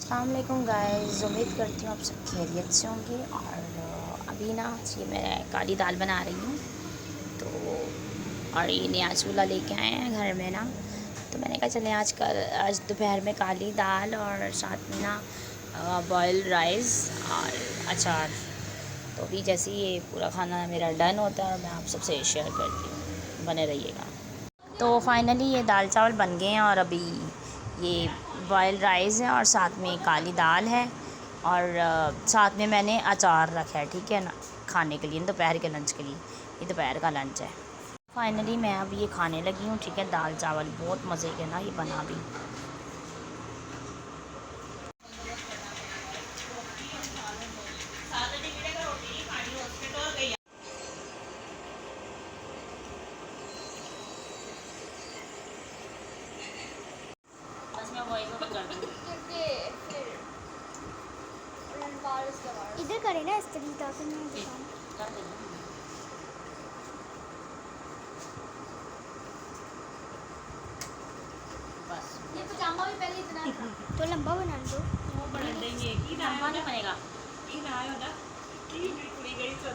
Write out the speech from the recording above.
अस्सलाम वालेकुम गाइस, उम्मीद करती हूँ आप सब खैरियत से होंगे। और अभी ना ये मैं काली दाल बना रही हूँ। तो और ये नया चूल्हा लेके आए हैं घर में ना, तो मैंने कहा चलें आज दोपहर में काली दाल और साथ में ना बॉइल्ड राइस और अचार। तो अभी जैसे ही ये पूरा खाना मेरा डन होता है मैं आप सबसे शेयर करती हूँ, बने रहिएगा। तो फाइनली ये दाल चावल बन गए हैं और अभी ये बॉइल्ड राइस है और साथ में काली दाल है और साथ में मैंने अचार रखा है, ठीक है ना, खाने के लिए, दोपहर के लंच के लिए। ये दोपहर का लंच है। फाइनली मैं अब ये खाने लगी हूँ, ठीक है। दाल चावल बहुत मज़े के ना ये बना भी। बस मैं वॉइस ओवर कर दूँगी। इधर करे ना इस तरीके से मैं दिखाऊं। कर देंगे। बस ये पजामा भी पहले इतना था तो लंबा बना दो। वो बना देंगे कि लंबा नहीं बनेगा। की ना आयो ना की कुड़ी गई तो